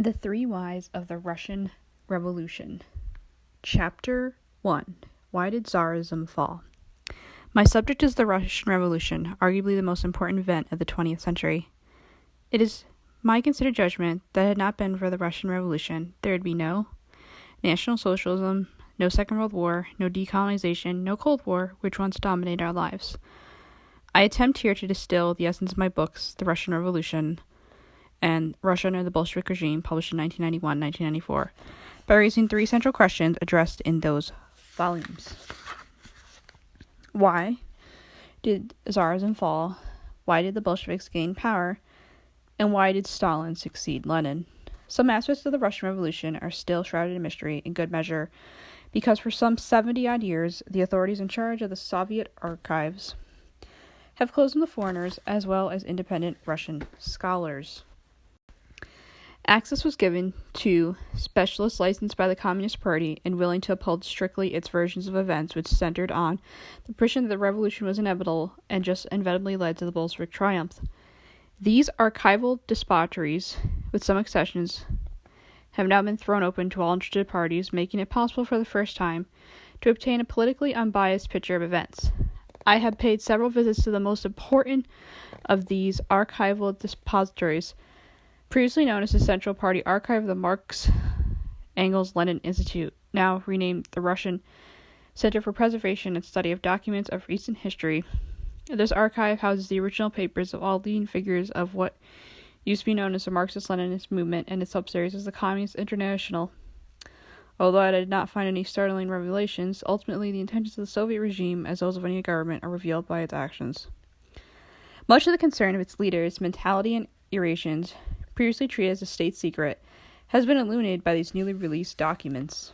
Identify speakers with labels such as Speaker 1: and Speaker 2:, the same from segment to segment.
Speaker 1: The Three Whys of the Russian Revolution. Chapter 1. Why did Tsarism fall? My subject is the Russian Revolution, arguably the most important event of the 20th century. It is my considered judgment that had it not been for the Russian Revolution, there would be no National Socialism, no Second World War, no decolonization, no Cold War, which once dominated our lives. I attempt here to distill the essence of my books, The Russian Revolution, and Russia under the Bolshevik regime, published in 1991-1994, by raising three central questions addressed in those volumes. Why did Tsarism fall? Why did the Bolsheviks gain power? And why did Stalin succeed Lenin? Some aspects of the Russian Revolution are still shrouded in mystery, in good measure, because for some 70-odd years, the authorities in charge of the Soviet archives have closed them to foreigners as well as independent Russian scholars. Access was given to specialists licensed by the Communist Party and willing to uphold strictly its versions of events, which centered on the prediction that the revolution was inevitable and just inevitably led to the Bolshevik triumph. These archival depositories, with some exceptions, have now been thrown open to all interested parties, making it possible for the first time to obtain a politically unbiased picture of events. I have paid several visits to the most important of these archival depositories, previously known as the Central Party Archive of the Marx Engels Lenin Institute, now renamed the Russian Center for Preservation and Study of Documents of Recent History. This archive houses the original papers of all leading figures of what used to be known as the Marxist-Leninist movement and its subsidiaries as the Communist International. Although I did not find any startling revelations, ultimately the intentions of the Soviet regime, as those of any government, are revealed by its actions. Much of the concern of its leaders, mentality, and irritations, previously treated as a state secret, has been illuminated by these newly released documents.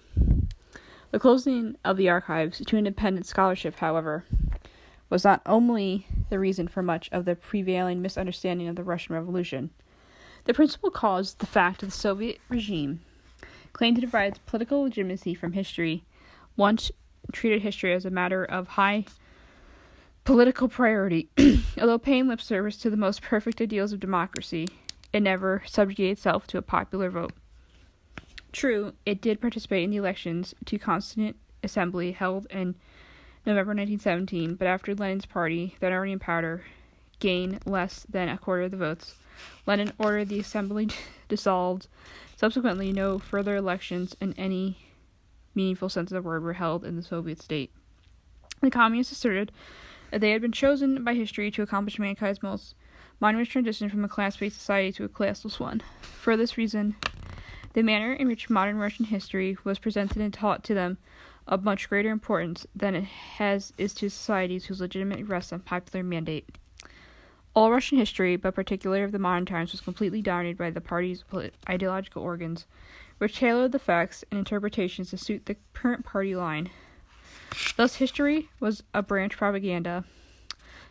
Speaker 1: The closing of the archives to independent scholarship, however, was not only the reason for much of the prevailing misunderstanding of the Russian Revolution. The principal cause, the fact that the Soviet regime claimed to derive its political legitimacy from history, once treated history as a matter of high political priority. Although paying lip service to the most perfect ideals of democracy, it never subjugated itself to a popular vote. True, it did participate in the elections to Constituent Assembly held in November 1917, but after Lenin's party, then already in power, gained less than a quarter of the votes, Lenin ordered the assembly dissolved. Subsequently, no further elections in any meaningful sense of the word were held in the Soviet state. The communists asserted that they had been chosen by history to accomplish mankind's most monumental transition from a class-based society to a classless one. For this reason, the manner in which modern Russian history was presented and taught to them of much greater importance than it is to societies whose legitimacy rests on popular mandate. All Russian history, but particularly of the modern times, was completely dominated by the party's ideological organs, which tailored the facts and interpretations to suit the current party line. Thus, history was a branch propaganda.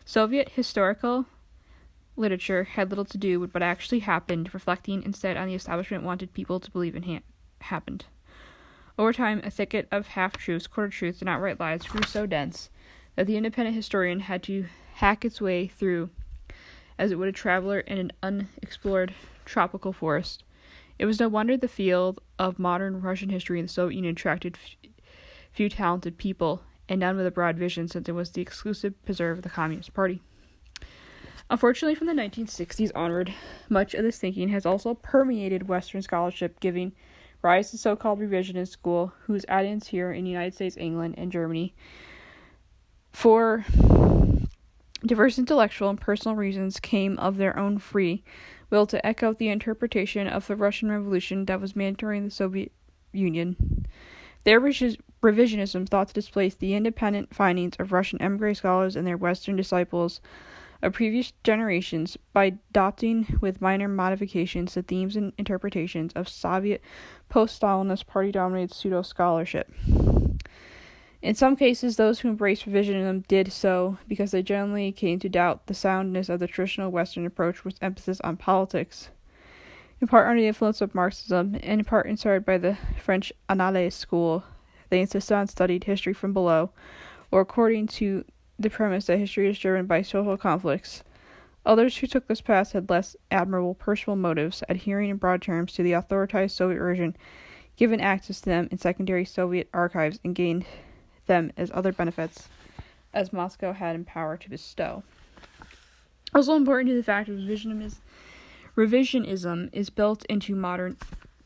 Speaker 1: Soviet historical literature had little to do with what actually happened, reflecting instead on the establishment wanted people to believe happened. Over time, a thicket of half-truths, quarter-truths, and outright lies grew so dense that the independent historian had to hack its way through as it would a traveler in an unexplored tropical forest. It was no wonder the field of modern Russian history in the Soviet Union attracted few talented people, and none with a broad vision, since it was the exclusive preserve of the Communist Party. Unfortunately, from the 1960s onward, much of this thinking has also permeated Western scholarship, giving rise to so-called revisionist school, whose audience here in the United States, England, and Germany, for diverse intellectual and personal reasons, came of their own free will to echo the interpretation of the Russian Revolution that was mandatory in the Soviet Union. Their revisionism thought to displace the independent findings of Russian émigré scholars and their Western disciples of previous generations by adopting with minor modifications the themes and interpretations of Soviet post-Stalinist party-dominated pseudo-scholarship. In some cases, those who embraced revisionism did so because they generally came to doubt the soundness of the traditional Western approach with emphasis on politics, in part under the influence of Marxism, and in part inspired by the French Annales school. They insisted on studied history from below, or according to the premise that history is driven by social conflicts, Others who took this path had less admirable personal motives, adhering in broad terms to the authorized Soviet version, given access to them in secondary Soviet archives, and gained them as other benefits as Moscow had in power to bestow. Also important to the fact of revisionism is built into modern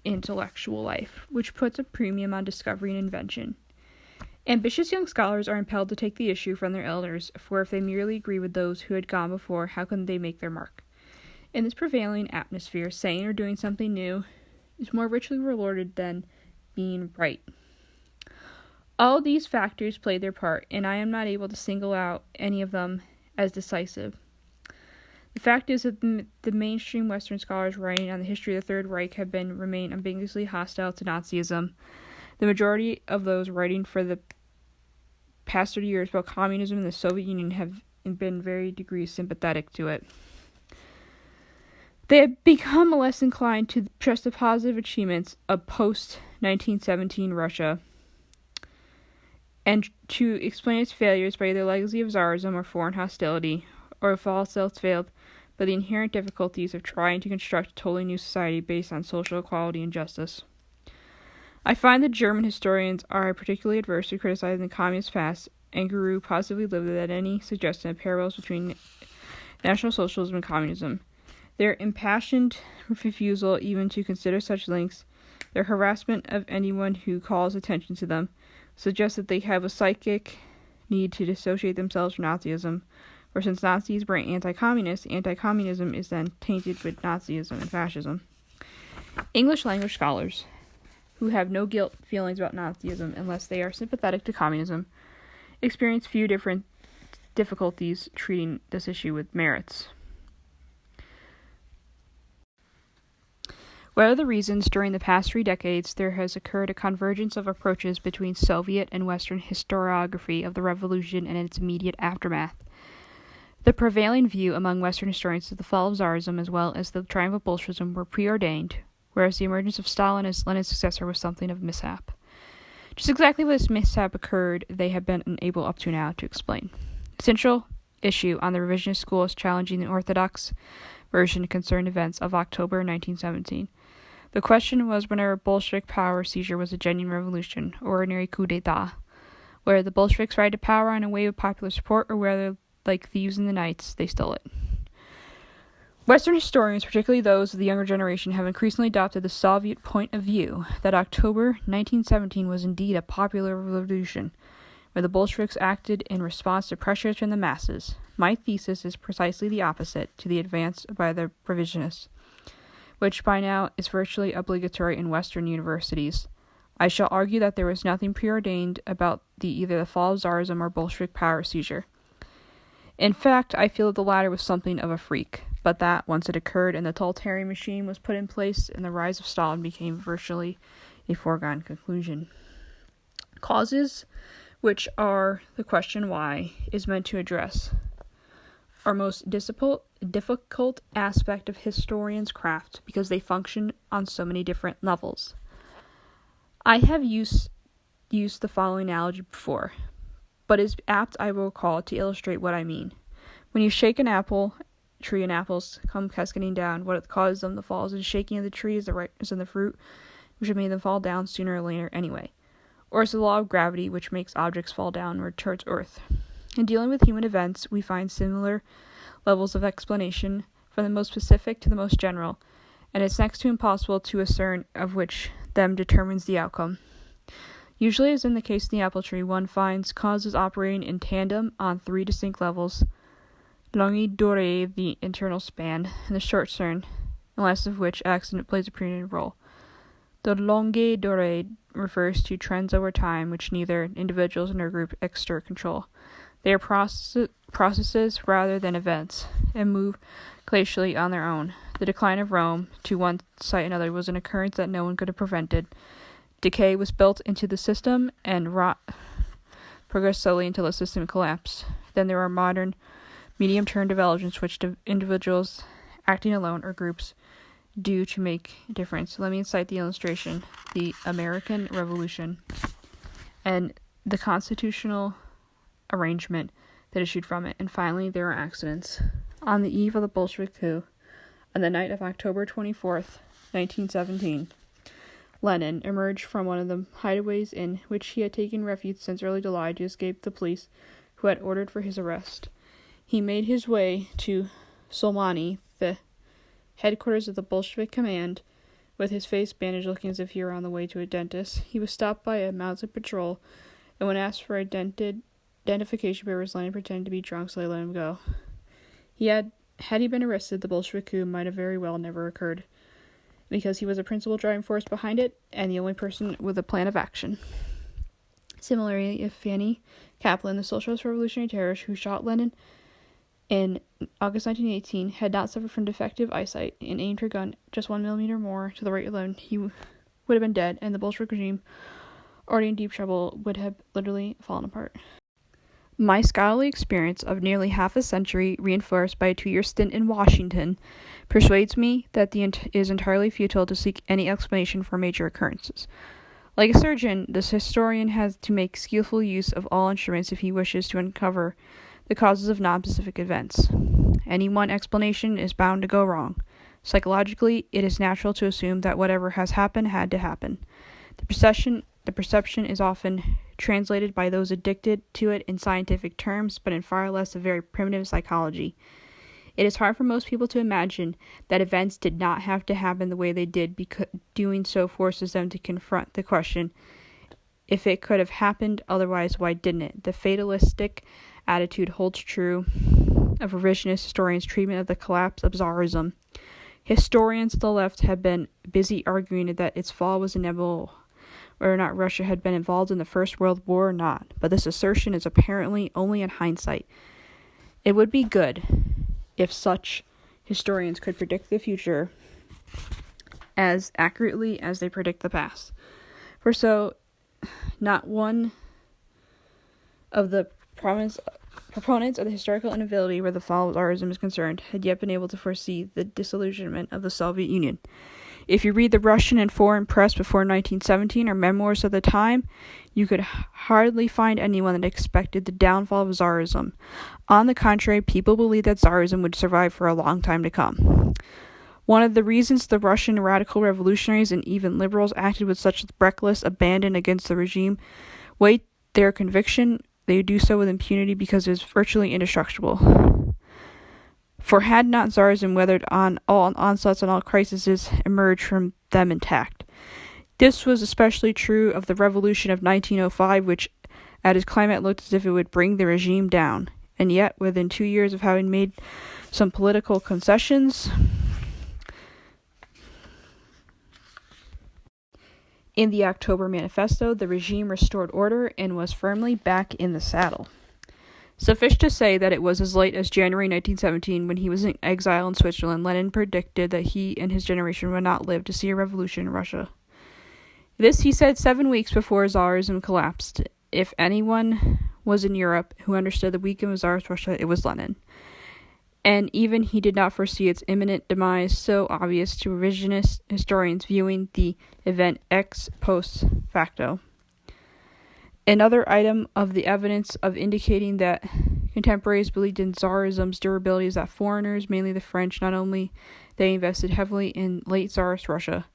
Speaker 1: intellectual life, which puts a premium on discovery and invention. Ambitious young scholars are impelled to take the issue from their elders, for if they merely agree with those who had gone before, how can they make their mark? In this prevailing atmosphere, saying or doing something new is more richly rewarded than being right. All these factors played their part, and I am not able to single out any of them as decisive. The fact is that the mainstream Western scholars writing on the history of the Third Reich have remained ambiguously hostile to Nazism. The majority of those writing for the past 30 years about communism in the Soviet Union have been very degree sympathetic to it. They have become less inclined to trust the positive achievements of post-1917 Russia and to explain its failures by either legacy of Tsarism or foreign hostility, or if all else failed, by the inherent difficulties of trying to construct a totally new society based on social equality and justice. I find that German historians are particularly adverse to criticizing the communist past, and Guru positively livid at any suggestion of parallels between National Socialism and communism. Their impassioned refusal even to consider such links, their harassment of anyone who calls attention to them, suggests that they have a psychic need to dissociate themselves from Nazism, or since Nazis were anti-communist, anti-communism is then tainted with Nazism and fascism. English language scholars, who have no guilt feelings about Nazism unless they are sympathetic to communism, experience few different difficulties treating this issue with merits. Whatever the reasons, during the past 3 decades, there has occurred a convergence of approaches between Soviet and Western historiography of the revolution and its immediate aftermath. The prevailing view among Western historians that the fall of Tsarism as well as the triumph of Bolshevism were preordained, whereas the emergence of Stalin as Lenin's successor was something of a mishap. Just exactly what this mishap occurred, they have been unable up to now to explain. The central issue on the revisionist school is challenging the orthodox version concerning events of October 1917. The question was whether Bolshevik power seizure was a genuine revolution, or ordinary coup d'etat, whether the Bolsheviks ride to power on a wave of popular support, or whether, like thieves in the nights, they stole it. Western historians, particularly those of the younger generation, have increasingly adopted the Soviet point of view that October 1917 was indeed a popular revolution, where the Bolsheviks acted in response to pressures from the masses. My thesis is precisely the opposite to the advance by the revisionists, which by now is virtually obligatory in Western universities. I shall argue that there was nothing preordained about either the fall of Tsarism or Bolshevik power seizure. In fact, I feel that the latter was something of a freak, but that, once it occurred and the totalitarian machine was put in place and the rise of Stalin became virtually a foregone conclusion. Causes, which are the question why is meant to address, are most difficult aspect of historians' craft because they function on so many different levels. I have used the following analogy before, but is apt, I will recall, to illustrate what I mean. When you shake an apple tree and apples come cascading down, what causes them to fall is the shaking of the tree, is the ripeness of the fruit, which have made them fall down sooner or later anyway. Or it's the law of gravity, which makes objects fall downward towards earth. In dealing with human events, we find similar levels of explanation, from the most specific to the most general, and it's next to impossible to discern of which them determines the outcome. Usually, as in the case of the apple tree, one finds causes operating in tandem on 3 distinct levels: longue durée, the internal span, and the short term, unless of which accident plays a preeminent role. The longue durée refers to trends over time which neither individuals nor group exert control. They are processes rather than events, and move glacially on their own. The decline of Rome, to one cite another, was an occurrence that no one could have prevented. Decay was built into the system, and rot progressed slowly until the system collapsed. Then there are modern, medium-term developments which individuals acting alone or groups do to make a difference. Let me cite the illustration: the American Revolution and the constitutional arrangement that issued from it. And finally, there are accidents. On the eve of the Bolshevik coup, on the night of October 24th, 1917, Lenin emerged from one of the hideaways in which he had taken refuge since early July to escape the police who had ordered for his arrest. He made his way to Solmany, the headquarters of the Bolshevik command, with his face bandaged, looking as if he were on the way to a dentist. He was stopped by a mounted patrol, and when asked for identification papers, Lenin pretended to be drunk, so they let him go. Had he been arrested, the Bolshevik coup might have very well never occurred, because he was a principal driving force behind it, and the only person with a plan of action. Similarly, if Fanny Kaplan, the socialist revolutionary terrorist who shot Lenin in August 1918, had not suffered from defective eyesight and aimed her gun just 1 millimeter more to the right of Lenin, he would have been dead, and the Bolshevik regime, already in deep trouble, would have literally fallen apart. My scholarly experience of nearly half a century, reinforced by a 2-year stint in Washington, persuades me that it is entirely futile to seek any explanation for major occurrences. Like a surgeon, this historian has to make skillful use of all instruments if he wishes to uncover the causes of non-specific events. Any one explanation is bound to go wrong. Psychologically, it is natural to assume that whatever has happened had to happen. The perception is often translated by those addicted to it in scientific terms, but in far less a very primitive psychology. It is hard for most people to imagine that events did not have to happen the way they did, because doing so forces them to confront the question, if it could have happened otherwise, why didn't it? The fatalistic attitude holds true of revisionist historians' treatment of the collapse of Tsarism. Historians on the left have been busy arguing that its fall was inevitable, whether or not Russia had been involved in the First World War or not, but this assertion is apparently only in hindsight. It would be good if such historians could predict the future as accurately as they predict the past. For so, not one of the proponents of the historical inability where the fall of Tsarism is concerned had yet been able to foresee the disillusionment of the Soviet Union. If you read the Russian and foreign press before 1917 or memoirs of the time, you could hardly find anyone that expected the downfall of Tsarism. On the contrary, people believed that Tsarism would survive for a long time to come. One of the reasons the Russian radical revolutionaries and even liberals acted with such reckless abandon against the regime weighed their conviction they would do so with impunity because it was virtually indestructible. For had not Tsarism weathered on all onslaughts and all crises emerged from them intact. This was especially true of the revolution of 1905, which at its climate looked as if it would bring the regime down. And yet, within 2 years of having made some political concessions, in the October Manifesto, the regime restored order and was firmly back in the saddle. Suffice to say that it was as late as January 1917, when he was in exile in Switzerland, Lenin predicted that he and his generation would not live to see a revolution in Russia. This he said 7 weeks before Tsarism collapsed. If anyone was in Europe who understood the weakened Tsarist Russia, it was Lenin. And even he did not foresee its imminent demise, so obvious to revisionist historians viewing the event ex post facto. Another item of the evidence of indicating that contemporaries believed in Tsarism's durability is that foreigners, mainly the French, not only they invested heavily in late Tsarist Russia.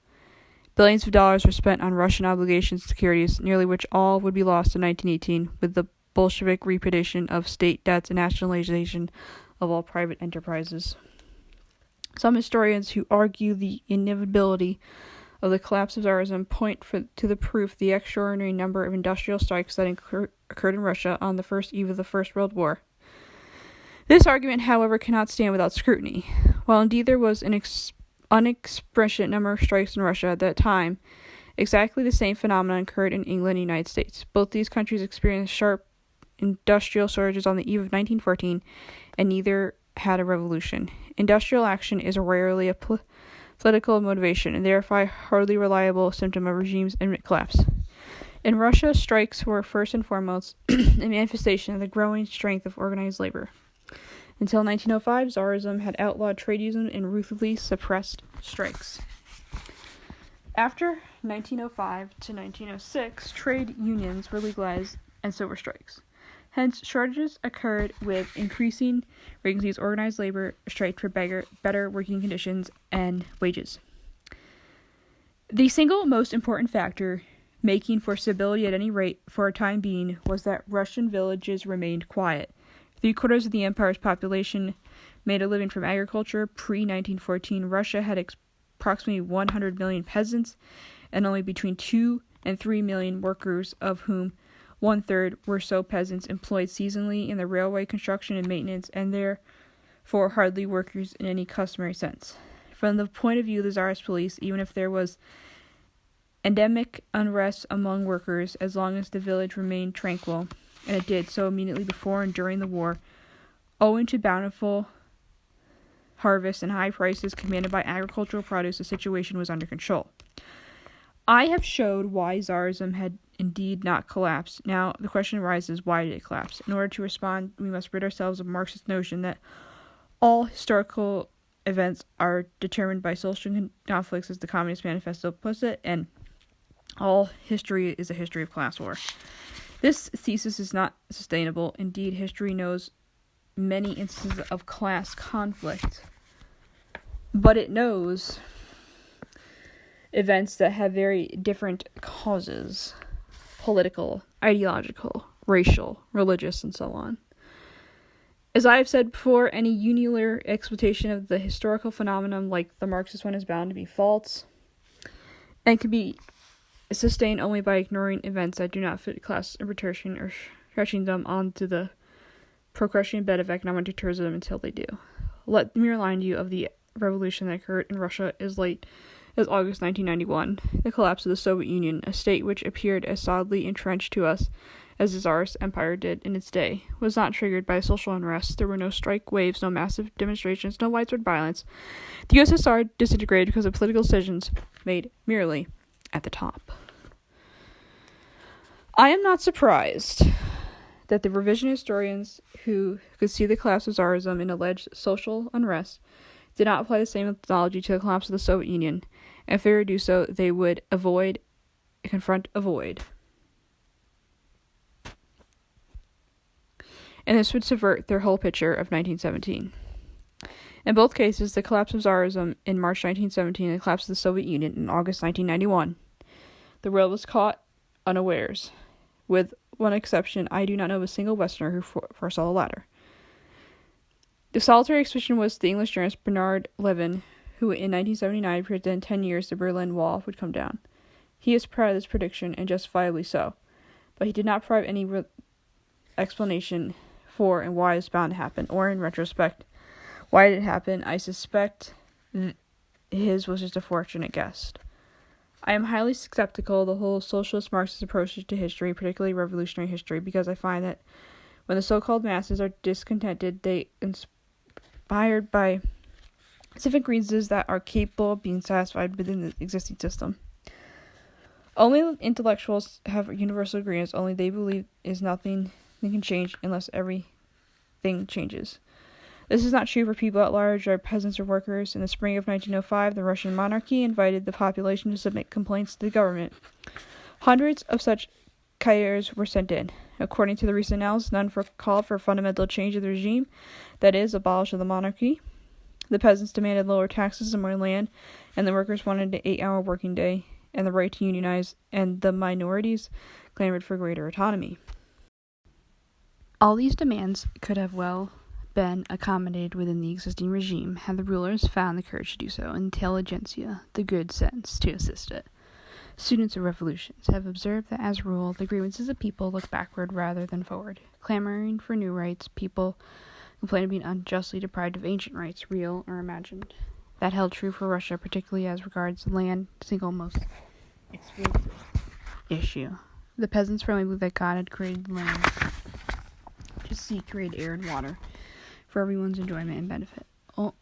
Speaker 1: Billions of dollars were spent on Russian obligations securities, nearly which all would be lost in 1918 with the Bolshevik repudiation of state debts and nationalization of all private enterprises. Some historians who argue the inevitability of the collapse of Tsarism point to the proof the extraordinary number of industrial strikes that occurred in Russia on the first eve of the First World War. This argument, however, cannot stand without scrutiny. While indeed there was an unexpressed number of strikes in Russia at that time, exactly the same phenomenon occurred in England and the United States. Both these countries experienced sharp industrial shortages on the eve of 1914, and neither had a revolution. Industrial action is rarely a political motivation, and therefore hardly reliable symptom of regime's imminent collapse. In Russia, strikes were first and foremost a manifestation of the growing strength of organized labor. Until 1905, Tsarism had outlawed trade unions and ruthlessly suppressed strikes. After 1905 to 1906, trade unions were legalized, and so were strikes. Hence, shortages occurred with increasing vacancies, organized labor striked for better working conditions and wages. The single most important factor making for stability at any rate for a time being was that Russian villages remained quiet. 3/4 of the empire's population made a living from agriculture. Pre-1914, Russia had approximately 100 million peasants and only between 2 and 3 million workers, of whom 1/3 were so peasants employed seasonally in the railway construction and maintenance, and therefore hardly workers in any customary sense. From the point of view of the Tsarist police, even if there was endemic unrest among workers, as long as the village remained tranquil, and it did so immediately before and during the war, owing to bountiful harvests and high prices commanded by agricultural produce, the situation was under control. I have showed why Tsarism had indeed not collapsed. Now, the question arises, why did it collapse? In order to respond, we must rid ourselves of Marxist notion that all historical events are determined by social conflicts, as the Communist Manifesto puts it, and all history is a history of class war. This thesis is not sustainable. Indeed, history knows many instances of class conflict, but it knows events that have very different causes: political, ideological, racial, religious, and so on. As I have said before, any unilateral exploitation of the historical phenomenon, like the Marxist one, is bound to be false and can be sustained only by ignoring events that do not fit class interpretation or stretching them onto the progression bed of economic determinism until they do. Let me remind you of the revolution that occurred in Russia as late as August 1991, the collapse of the Soviet Union, a state which appeared as solidly entrenched to us as the Tsarist Empire did in its day, was not triggered by social unrest. There were no strike waves, no massive demonstrations, no widespread violence. The USSR disintegrated because of political decisions made merely at the top. I am not surprised that the revisionist historians who could see the collapse of Tsarism in alleged social unrest did not apply the same methodology to the collapse of the Soviet Union. If they were to do so, they would confront a void. And this would subvert their whole picture of 1917. In both cases, the collapse of Tsarism in March 1917 and the collapse of the Soviet Union in August 1991, the world was caught unawares. With one exception, I do not know of a single Westerner who foresaw the latter. The solitary exception was the English journalist Bernard Levin, who in 1979 predicted that in 10 years the Berlin Wall would come down. He is proud of this prediction, and justifiably so, but he did not provide any explanation for and why it's bound to happen, or in retrospect, why did it happen. I suspect his was just a fortunate guess. I am highly skeptical of the whole socialist Marxist approach to history, particularly revolutionary history, because I find that when the so-called masses are discontented, they inspired by specific reasons that are capable of being satisfied within the existing system. Only intellectuals have universal agreements. Only they believe is nothing that can change unless everything changes. This is not true for people at large, or peasants or workers. In the spring of 1905, the Russian monarchy invited the population to submit complaints to the government. Hundreds of such cahiers were sent in. According to the recent analysis, none called for a fundamental change of the regime, that is, abolish of the monarchy. The peasants demanded lower taxes and more land, and the workers wanted an 8-hour working day and the right to unionize, and the minorities clamored for greater autonomy. All these demands could have well been accommodated within the existing regime had the rulers found the courage to do so, intelligentsia, the good sense, to assist it. Students of revolutions have observed that, as a rule, the grievances of people look backward rather than forward. Clamoring for new rights, people complain of being unjustly deprived of ancient rights, real or imagined. That held true for Russia, particularly as regards land, single most expensive issue. The peasants firmly believed that God had created land to seek, create air and water for everyone's enjoyment and benefit.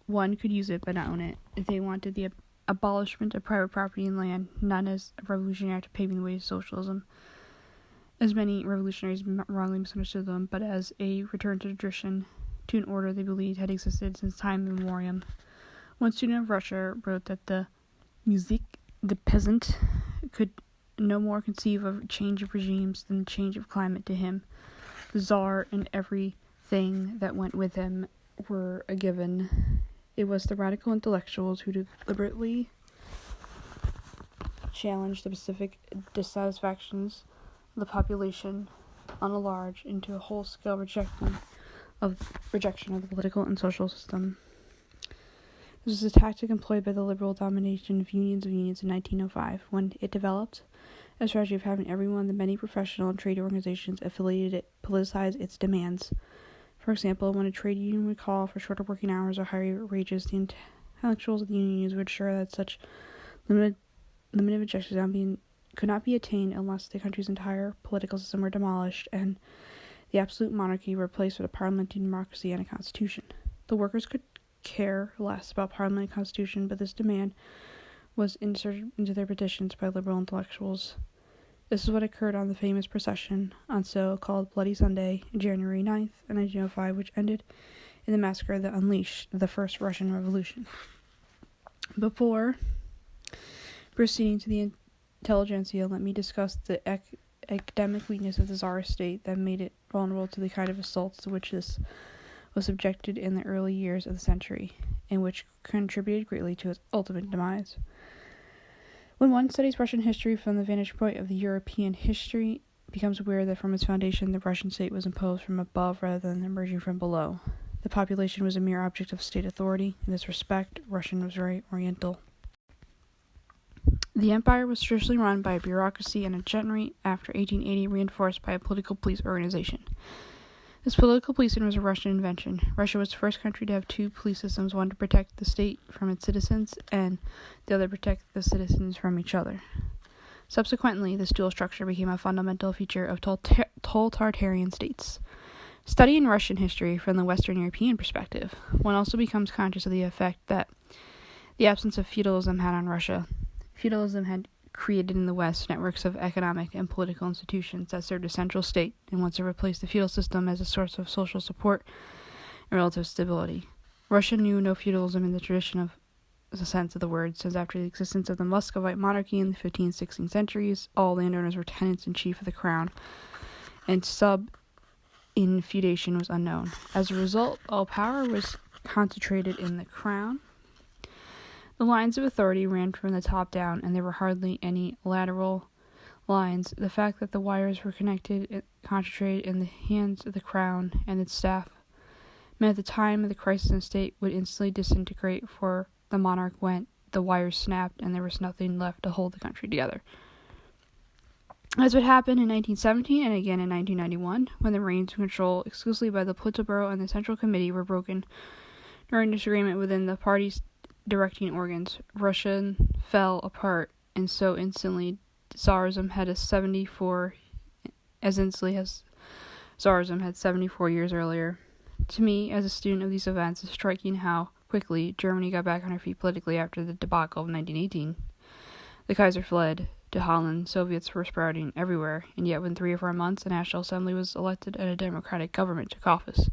Speaker 1: One could use it but not own it. If they wanted the abolishment of private property and land, not as a revolutionary act paving the way to socialism, as many revolutionaries wrongly misunderstood them, but as a return to tradition, to an order they believed had existed since time immemorial. One student of Russia wrote that the peasant could no more conceive of change of regimes than change of climate to him. The Tsar and everything that went with him were a given. It was the radical intellectuals who deliberately challenged the specific dissatisfactions of the population on a large into a whole-scale rejection of the political and social system. This was a tactic employed by the liberal domination of unions in 1905, when it developed a strategy of having every one of the many professional and trade organizations affiliated politicize its demands. For example, when a trade union would call for shorter working hours or higher wages, the intellectuals of the unions would ensure that such limited objectives could not be attained unless the country's entire political system were demolished and the absolute monarchy replaced with a parliamentary democracy and a constitution. The workers could care less about parliament and constitution, but this demand was inserted into their petitions by liberal intellectuals. This is what occurred on the famous procession on so-called Bloody Sunday, January 9th, 1905, which ended in the massacre that unleashed the First Russian Revolution. Before proceeding to the intelligentsia, let me discuss the academic weakness of the Tsarist state that made it vulnerable to the kind of assaults to which this was subjected in the early years of the century, and which contributed greatly to its ultimate demise. When one studies Russian history from the vantage point of the European history, becomes aware that from its foundation the Russian state was imposed from above rather than emerging from below. The population was a mere object of state authority. In this respect, Russian was very oriental. The empire was traditionally run by a bureaucracy and a generally, after 1880, reinforced by a political police organization. This political policing was a Russian invention. Russia was the first country to have two police systems, one to protect the state from its citizens, and the other to protect the citizens from each other. Subsequently, this dual structure became a fundamental feature of totalitarian states. Studying Russian history from the Western European perspective, one also becomes conscious of the effect that the absence of feudalism had on Russia. Feudalism had created in the West networks of economic and political institutions that served a central state, and once it replaced the feudal system as a source of social support and relative stability. Russia knew no feudalism in the tradition of the sense of the word, since after the existence of the Muscovite monarchy in the 15th, 16th centuries, all landowners were tenants-in-chief of the crown, and sub-infeudation was unknown. As a result, all power was concentrated in the crown. The lines of authority ran from the top down, and there were hardly any lateral lines. The fact that the wires were concentrated in the hands of the crown and its staff meant at the time of the crisis in the state would instantly disintegrate, for the monarch went, the wires snapped, and there was nothing left to hold the country together. As would happen in 1917 and again in 1991, when the reins of control exclusively by the Politburo and the Central Committee were broken during disagreement within the party's directing organs, Russia fell apart, and so instantly Tsarism had 74 years earlier. To me, as a student of these events, it's striking how quickly Germany got back on her feet politically after the debacle of 1918. The Kaiser fled to Holland, Soviets were sprouting everywhere, and yet within 3 or 4 months, the National Assembly was elected and a democratic government took office.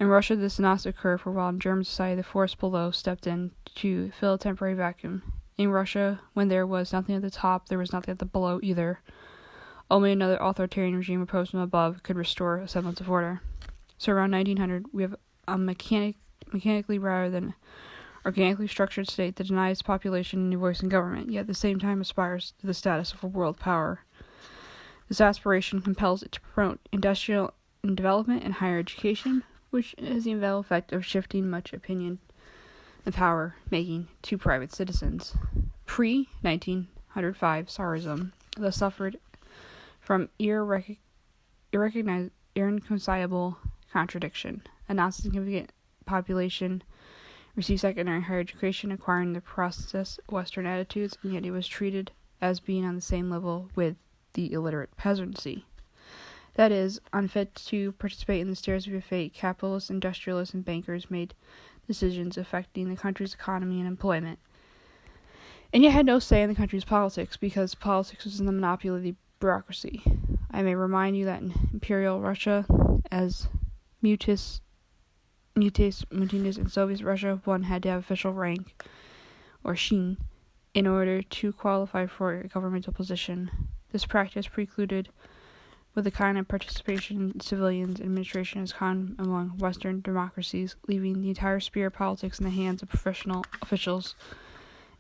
Speaker 1: In Russia, this did not occur, for while in German society the force below stepped in to fill a temporary vacuum. In Russia, when there was nothing at the top, there was nothing at the below either. Only another authoritarian regime imposed from above could restore a semblance of order. So around 1900, we have a mechanically rather than organically structured state that denies population a new voice in government, yet at the same time aspires to the status of a world power. This aspiration compels it to promote industrial development and higher education, which has the inevitable effect of shifting much opinion and power making to private citizens. Pre-1905 Tsarism thus suffered from irreconcilable contradiction. A non-significant population received secondary higher education, acquiring the process Western attitudes, and yet it was treated as being on the same level with the illiterate peasantry. That is, unfit to participate in the stairs of your fate, capitalists, industrialists, and bankers made decisions affecting the country's economy and employment, and yet had no say in the country's politics, because politics was in the monopoly of the bureaucracy. I may remind you that in Imperial Russia, as mutinous in Soviet Russia, one had to have official rank, or shin, in order to qualify for a governmental position. This practice precluded with the kind of participation in civilians administration as common among Western democracies, leaving the entire sphere of politics in the hands of professional officials.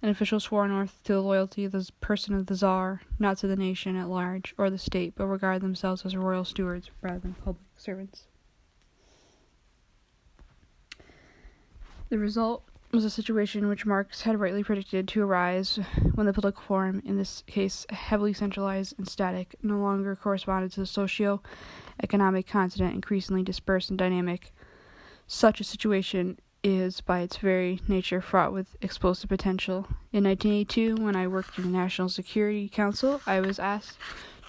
Speaker 1: And officials swore on oath to the loyalty of the person of the Tsar, not to the nation at large or the state, but regarded themselves as royal stewards rather than public servants. The result was a situation which Marx had rightly predicted to arise when the political form, in this case heavily centralized and static, no longer corresponded to the socio-economic continent, increasingly dispersed and dynamic. Such a situation is, by its very nature, fraught with explosive potential. In 1982, when I worked in the National Security Council, I was asked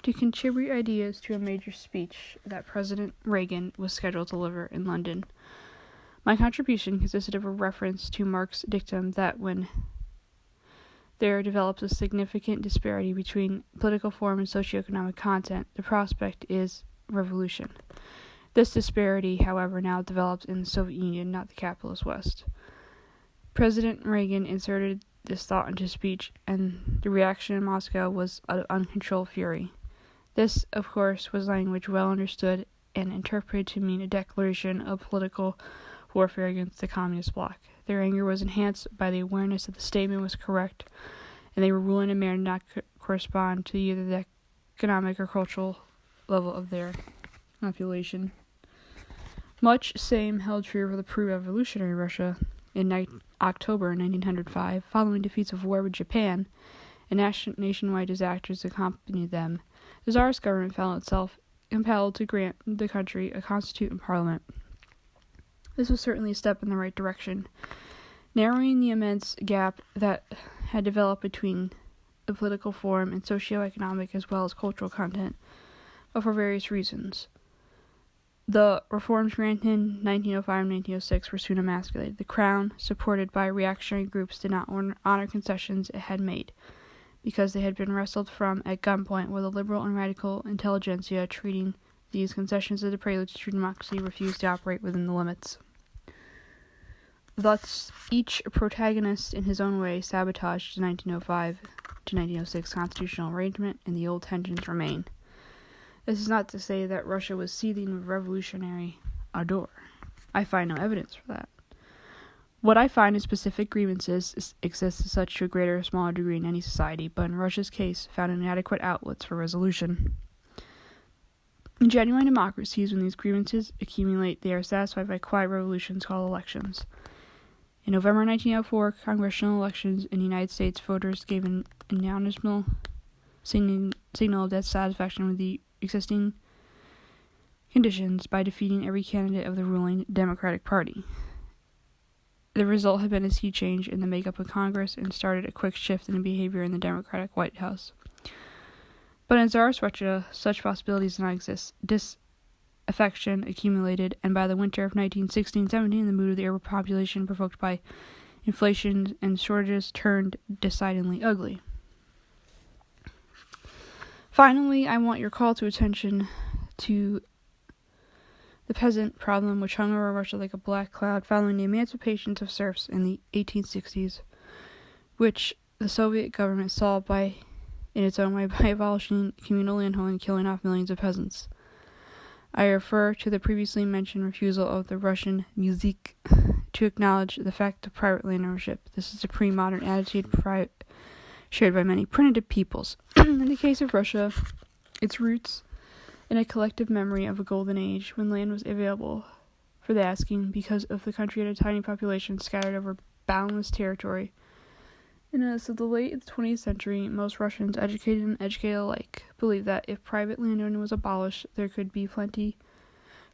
Speaker 1: to contribute ideas to a major speech that President Reagan was scheduled to deliver in London. My contribution consisted of a reference to Marx's dictum that when there develops a significant disparity between political form and socioeconomic content, the prospect is revolution. This disparity, however, now develops in the Soviet Union, not the capitalist West. President Reagan inserted this thought into speech, and the reaction in Moscow was of uncontrolled fury. This, of course, was language well understood and interpreted to mean a declaration of political warfare against the communist bloc. Their anger was enhanced by the awareness that the statement was correct, and they were ruling a manner not correspond to either the economic or cultural level of their population. Much same held true for the pre-revolutionary Russia. In October 1905, following defeats of war with Japan, and nationwide disasters accompanied them, the Tsarist government found itself compelled to grant the country a constituent parliament. This was certainly a step in the right direction, narrowing the immense gap that had developed between the political form and socio-economic as well as cultural content, but for various reasons. The reforms granted in 1905 and 1906 were soon emasculated. The Crown, supported by reactionary groups, did not honor concessions it had made, because they had been wrestled from at gunpoint, with a liberal and radical intelligentsia treating these concessions as a prelude to true democracy refused to operate within the limits. Thus, each protagonist in his own way sabotaged the 1905 to 1906 constitutional arrangement, and the old tensions remain. This is not to say that Russia was seething with revolutionary ardor. I find no evidence for that. What I find in specific grievances exists as such to a greater or smaller degree in any society, but in Russia's case, found inadequate outlets for resolution. In genuine democracies, when these grievances accumulate, they are satisfied by quiet revolutions called elections. In November 1904, congressional elections in the United States, voters gave an unanimous signal of dissatisfaction with the existing conditions by defeating every candidate of the ruling Democratic Party. The result had been a sea change in the makeup of Congress and started a quick shift in the behavior in the Democratic White House. But in Tsarist Russia, such possibilities did not exist. Disaffection accumulated, and by the winter of 1916-17, the mood of the urban population, provoked by inflation and shortages, turned decidedly ugly. Finally, I want your call to attention to the peasant problem, which hung over Russia like a black cloud following the emancipations of serfs in the 1860s, which the Soviet government solved in its own way by abolishing communal landholding and killing off millions of peasants. I refer to the previously mentioned refusal of the Russian Muzik to acknowledge the fact of private land ownership. This is a pre-modern attitude shared by many primitive peoples. In the case of Russia, its roots in a collective memory of a golden age when land was available for the asking because of the country had a tiny population scattered over boundless territory. And as of the late 20th century, most Russians, educated and educated alike, believed that if private landowning was abolished, there could be plenty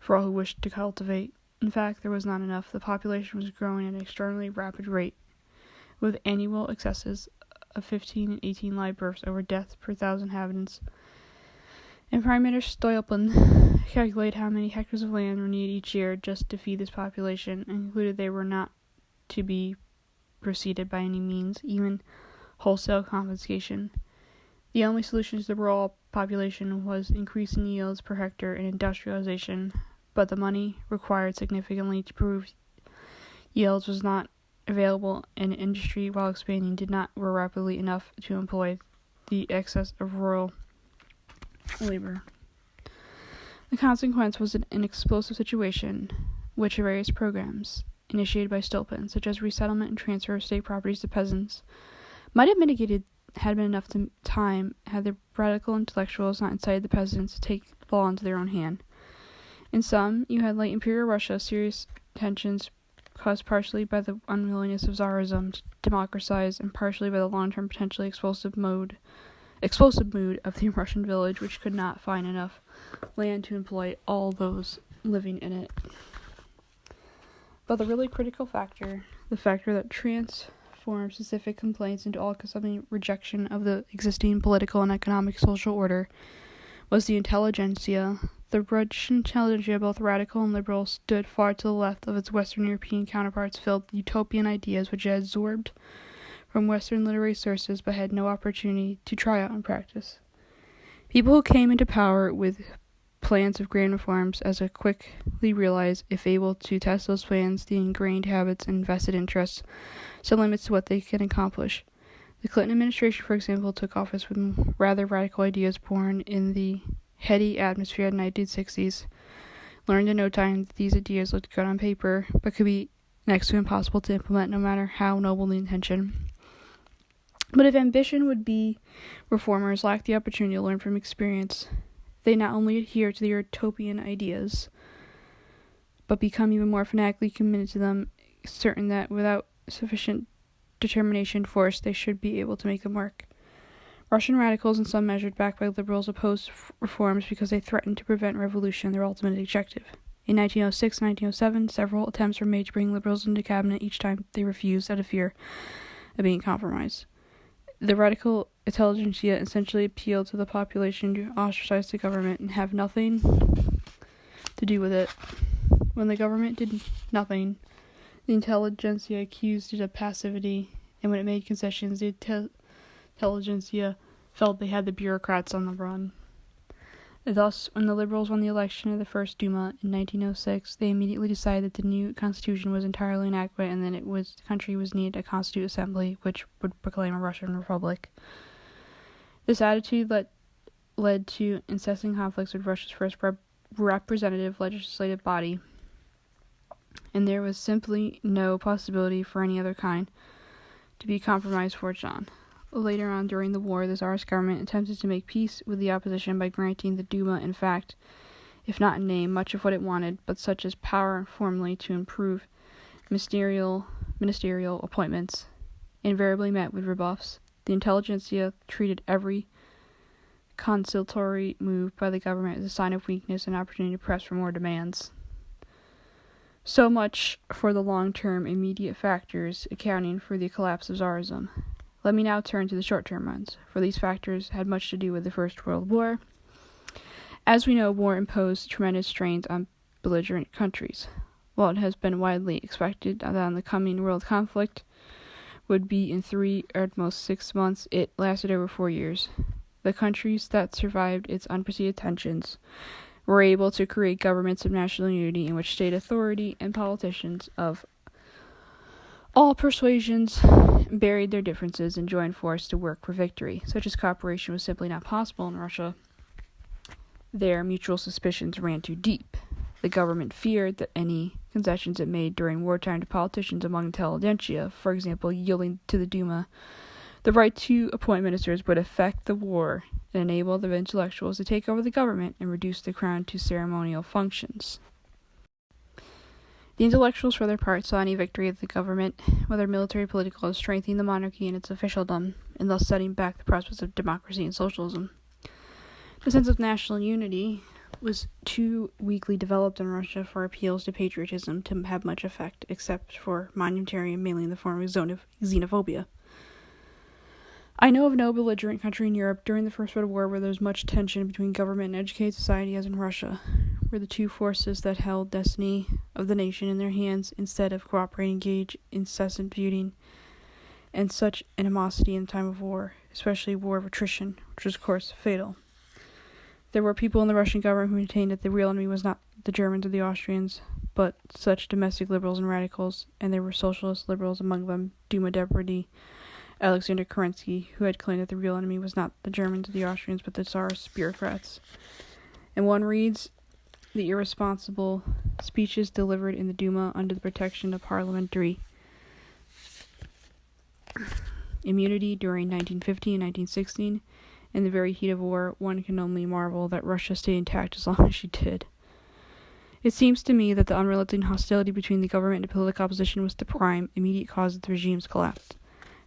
Speaker 1: for all who wished to cultivate. In fact, there was not enough. The population was growing at an extraordinarily rapid rate, with annual excesses of 15 and 18 live births over deaths per 1,000 inhabitants. And Prime Minister Stolypin calculated how many hectares of land were needed each year just to feed this population, and concluded they were not to be proceeded by any means, even wholesale confiscation. The only solution to the rural population was increasing yields per hectare and industrialization, but the money required significantly to prove yields was not available, and industry, while expanding, did not grow rapidly enough to employ the excess of rural labor. The consequence was an explosive situation, which various programs, initiated by Stolpen, such as resettlement and transfer of state properties to peasants, might have mitigated had been enough time had the radical intellectuals not incited the peasants to take the law into their own hand. In sum, you had late Imperial Russia serious tensions caused partially by the unwillingness of Tsarism to democratize and partially by the long-term potentially explosive mood of the Russian village, which could not find enough land to employ all those living in it. But the really critical factor, the factor that transformed specific complaints into all-consuming rejection of the existing political and economic social order, was the intelligentsia. The Russian intelligentsia, both radical and liberal, stood far to the left of its Western European counterparts, filled with utopian ideas which it had absorbed from Western literary sources but had no opportunity to try out in practice. People who came into power with plans of grand reforms, as I quickly realized, if able to test those plans, the ingrained habits and vested interests, some limits to what they can accomplish. The Clinton administration, for example, took office with rather radical ideas born in the heady atmosphere of the 1960s. Learned in no time that these ideas looked good on paper, but could be next to impossible to implement no matter how noble the intention. But if ambition would be, reformers lacked the opportunity to learn from experience. They not only adhere to the utopian ideas, but become even more fanatically committed to them, certain that without sufficient determination and force, they should be able to make them work. Russian radicals, in some measure backed by liberals, opposed reforms because they threatened to prevent revolution, their ultimate objective. In 1906 and 1907, several attempts were made to bring liberals into cabinet. Each time they refused out of fear of being compromised. The radical intelligentsia essentially appealed to the population to ostracize the government and have nothing to do with it. When the government did nothing, the intelligentsia accused it of passivity, and when it made concessions, the intelligentsia felt they had the bureaucrats on the run. Thus, when the liberals won the election of the First Duma in 1906, they immediately decided that the new constitution was entirely inadequate and that the country was needed a constituent assembly which would proclaim a Russian republic. This attitude led to incessant conflicts with Russia's first representative legislative body, and there was simply no possibility for any other kind to be compromised for John. Later on, during the war, the Tsarist government attempted to make peace with the opposition by granting the Duma, in fact, if not in name, much of what it wanted, but such as power formally to improve ministerial appointments, invariably met with rebuffs. The intelligentsia treated every conciliatory move by the government as a sign of weakness and opportunity to press for more demands. So much for the long-term immediate factors accounting for the collapse of Tsarism. Let me now turn to the short-term ones, for these factors had much to do with the First World War. As we know, war imposed tremendous strains on belligerent countries. While it has been widely expected that the coming world conflict would be in 3 or at most 6 months, it lasted over 4 years. The countries that survived its unprecedented tensions were able to create governments of national unity in which state authority and politicians of all persuasions buried their differences and joined force to work for victory. Such as cooperation was simply not possible in Russia. Their mutual suspicions ran too deep. The government feared that any concessions it made during wartime to politicians among intelligentsia, for example, yielding to the Duma the right to appoint ministers, would affect the war and enable the intellectuals to take over the government and reduce the crown to ceremonial functions. The intellectuals, for their part, saw any victory of the government, whether military or political, as strengthening the monarchy and its officialdom, and thus setting back the prospects of democracy and socialism. The sense of national unity was too weakly developed in Russia for appeals to patriotism to have much effect, except for monetary and mainly in the form of xenophobia. I know of no belligerent country in Europe during the First World War where there was much tension between government and educated society as in Russia, where the two forces that held destiny of the nation in their hands, instead of cooperating, engaged in incessant feuding and such animosity in time of war, especially war of attrition, which was of course fatal. There were people in the Russian government who maintained that the real enemy was not the Germans or the Austrians, but such domestic liberals and radicals, and there were socialist liberals among them, Duma deputy Alexander Kerensky, who had claimed that the real enemy was not the Germans or the Austrians, but the Tsarist bureaucrats. And one reads the irresponsible speeches delivered in the Duma under the protection of parliamentary immunity during 1915 and 1916. In the very heat of war, one can only marvel that Russia stayed intact as long as she did. It seems to me that the unrelenting hostility between the government and political opposition was the prime, immediate cause of the regime's collapse.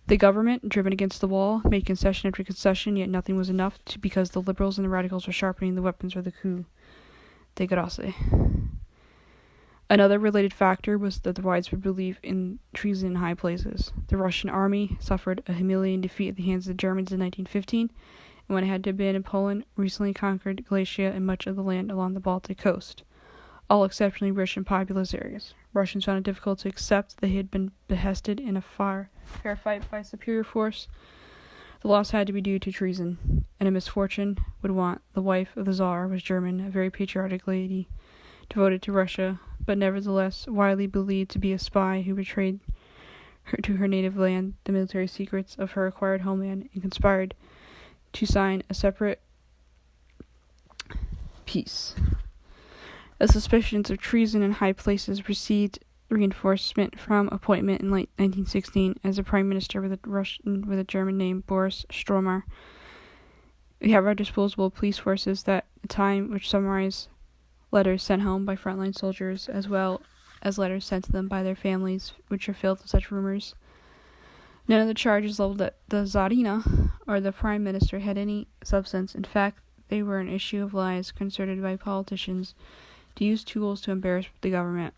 Speaker 1: The government, driven against the wall, made concession after concession, yet nothing was enough because the liberals and the radicals were sharpening the weapons for the coup de grâce. Another related factor was the widespread belief in treason in high places. The Russian army suffered a humiliating defeat at the hands of the Germans in 1915, and when it had to abandon Poland, recently conquered Galicia and much of the land along the Baltic coast, all exceptionally rich and populous areas. Russians found it difficult to accept they had been bested in a fair fight by superior force. The loss had to be due to treason, and a misfortune would want. The wife of the Tsar was German, a very patriotic lady, devoted to Russia, but nevertheless widely believed to be a spy who betrayed her to her native land, the military secrets of her acquired homeland, and conspired to sign a separate peace. The suspicions of treason in high places received reinforcement from appointment in late 1916 as a prime minister with a German name, Boris Stromer. We have at our disposal police forces that at the time which summarize letters sent home by frontline soldiers, as well as letters sent to them by their families, which are filled with such rumors. None of the charges leveled at the Tsarina or the prime minister had any substance. In fact, they were an issue of lies concerted by politicians to use tools to embarrass the government.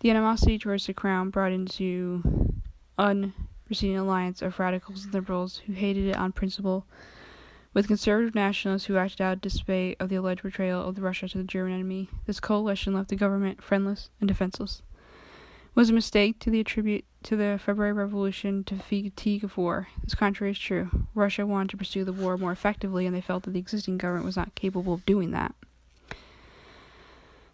Speaker 1: The animosity towards the crown brought into unforeseen alliance of radicals and liberals who hated it on principle, with conservative nationalists who acted out display of the alleged betrayal of Russia to the German enemy. This coalition left the government friendless and defenseless. It was a mistake to attribute to the February Revolution to fatigue of war. This contrary is true. Russia wanted to pursue the war more effectively, and they felt that the existing government was not capable of doing that.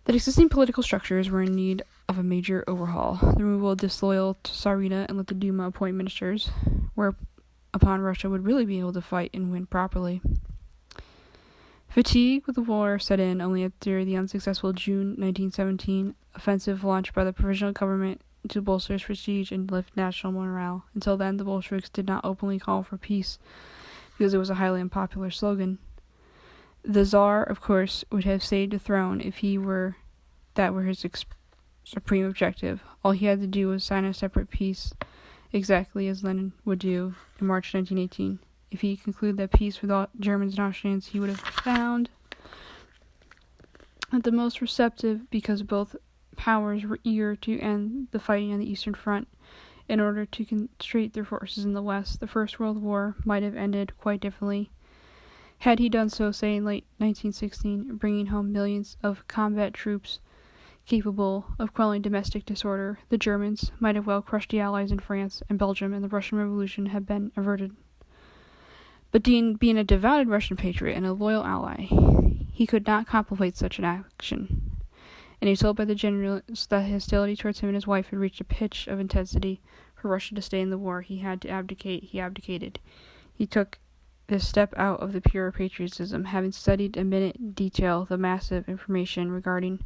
Speaker 1: The existing political structures were in need of a major overhaul. The removal of disloyal Tsarina and let the Duma appoint ministers, whereupon Russia would really be able to fight and win properly. Fatigue with the war set in only after the unsuccessful June 1917 offensive launched by the provisional government to bolster its prestige and lift national morale. Until then, the Bolsheviks did not openly call for peace because it was a highly unpopular slogan. The Tsar, of course, would have saved the throne if that were his supreme objective. All he had to do was sign a separate peace, exactly as Lenin would do in March 1918. If he concluded that peace with all Germans and Austrians, he would have found that the most receptive, because both powers were eager to end the fighting on the Eastern Front in order to concentrate their forces in the West. The First World War might have ended quite differently had he done so, say, in late 1916, bringing home millions of combat troops capable of quelling domestic disorder. The Germans might have well crushed the Allies in France and Belgium, and the Russian Revolution had been averted. But being a devoted Russian patriot and a loyal ally, he could not contemplate such an action. And he was told by the generals that hostility towards him and his wife had reached a pitch of intensity. For Russia to stay in the war, he had to abdicate. He abdicated. He took this step out of the pure patriotism, having studied in minute detail the massive information regarding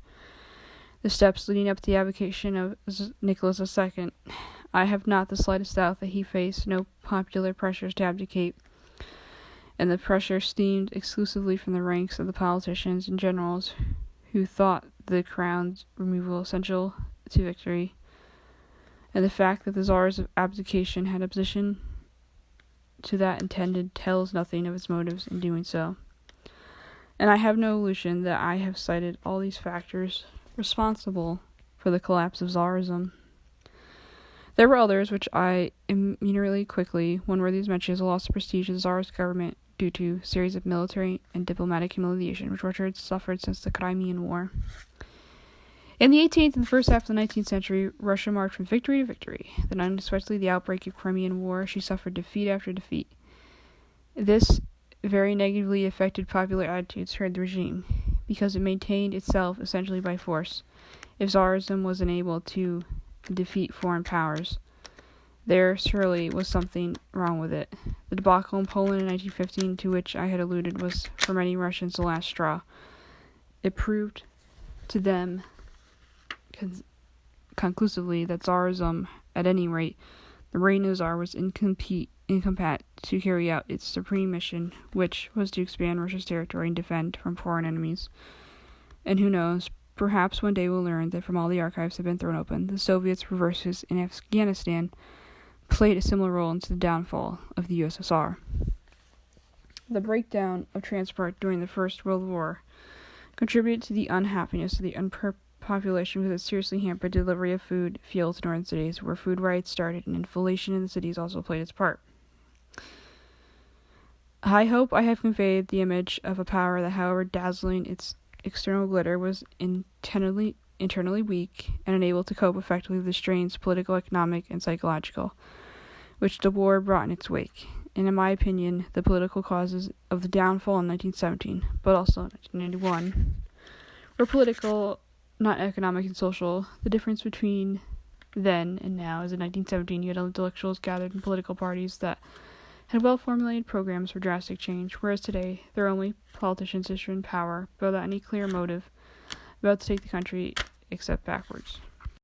Speaker 1: the steps leading up to the abdication of Nicholas II. I have not the slightest doubt that he faced no popular pressures to abdicate, and the pressure stemmed exclusively from the ranks of the politicians and generals who thought the crown's removal essential to victory, and the fact that the Tsar's abdication had opposition to that intended tells nothing of its motives in doing so. And I have no illusion that I have cited all these factors responsible for the collapse of Tsarism. There were others which I enumerate quickly. One worthy of mention is the loss of prestige of the Tsarist government due to a series of military and diplomatic humiliation which Russia had suffered since the Crimean War. In the 18th and the first half of the 19th century, Russia marched from victory to victory. Then, unexpectedly, the outbreak of Crimean War, she suffered defeat after defeat. This very negatively affected popular attitudes toward the regime, because it maintained itself essentially by force. If Tsarism was unable to defeat foreign powers, there surely was something wrong with it. The debacle in Poland in 1915, to which I had alluded, was for many Russians the last straw. It proved to them conclusively that Tsarism, at any rate, the reign of Tsar, was incompetent to carry out its supreme mission, which was to expand Russia's territory and defend from foreign enemies. And who knows, perhaps one day we'll learn that from all the archives have been thrown open, the Soviets' reverses in Afghanistan played a similar role into the downfall of the USSR. The breakdown of transport during the First World War contributed to the unhappiness of the population because it seriously hampered delivery of food, fuel to northern cities, where food riots started, and inflation in the cities also played its part. I hope I have conveyed the image of a power that, however dazzling its external glitter, was internally weak and unable to cope effectively with the strains, political, economic, and psychological, which the war brought in its wake. And in my opinion, the political causes of the downfall in 1917, but also in 1991, were political, not economic and social. The difference between then and now is in 1917 you had intellectuals gathered in political parties that had well-formulated programs for drastic change, whereas today there are only politicians issuing power, but without any clear motive about to take the country except backwards.